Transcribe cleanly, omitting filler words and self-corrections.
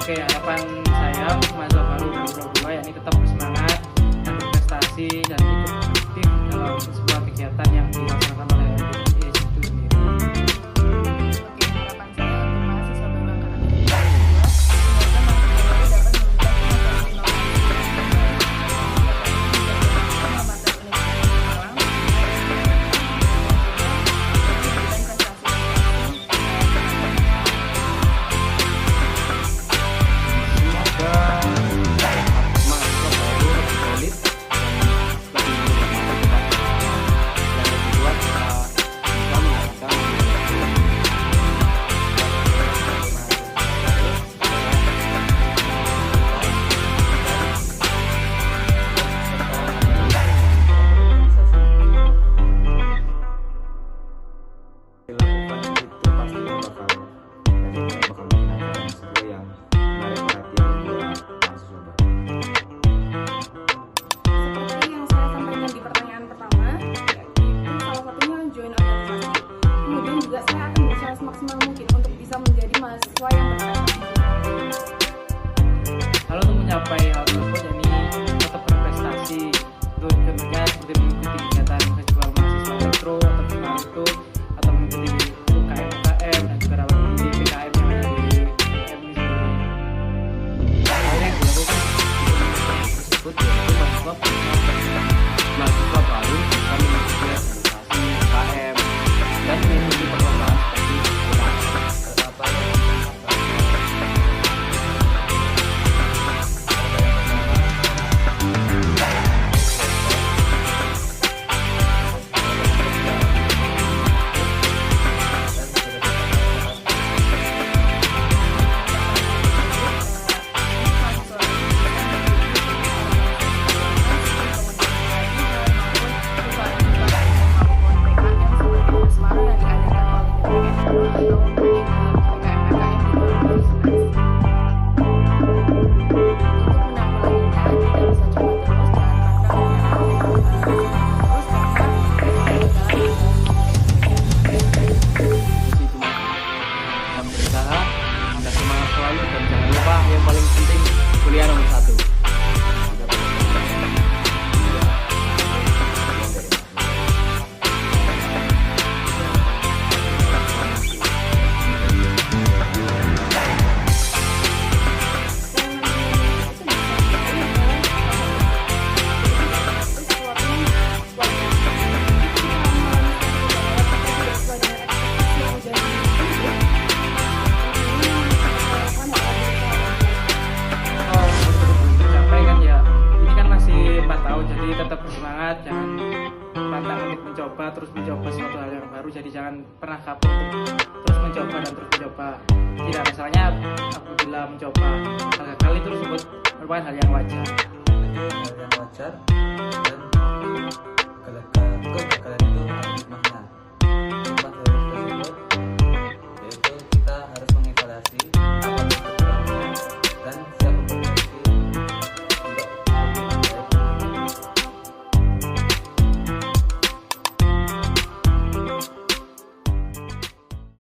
Oke, harapan saya untuk mahasiswa baru 2022 yakni tetap bersemangat dan berprestasi dan ikut aktif dalam sebuah kegiatan yang dilaksanakan oleh LPDI itu sendiri. Oke, harapan saya untuk mahasiswa baru angkatan 2022 semoga mahasiswa baru dapat memberikan dilakukan itu pasti bakal bikin acara yang seru yang menarik perhatian buat mahasiswa baru. seperti yang saya sampaikan di pertanyaan pertama, yaitu salah satunya join organisasi. Kemudian juga saya akan berusaha semaksimal mungkin untuk bisa menjadi mahasiswa yang berprestasi. Kalau untuk mencapai hal tersebut yakni tetap berprestasi, itu contohnya seperti mengikuti kegiatan festival mahasiswa elektro atau festival itu atau mengikuti UKM dan juga dapat mengikuti PKM yang ada di UKM ini sendiri. Hal yang dilakukan tersebut yaitu mahasiswa baru bisa mengikuti organisasi UKM dan mengikuti perlombaan seperti yang paling penting kuliah nomor 1. Jadi tetap bersemangat, jangan pantang untuk mencoba, terus mencoba suatu hal yang baru. Jadi jangan pernah kapok untuk terus mencoba dan terus mencoba. Tidak ada salahnya apabila mencoba. Hal-hal itu tersebut merupakan hal yang wajar. Hal yang wajar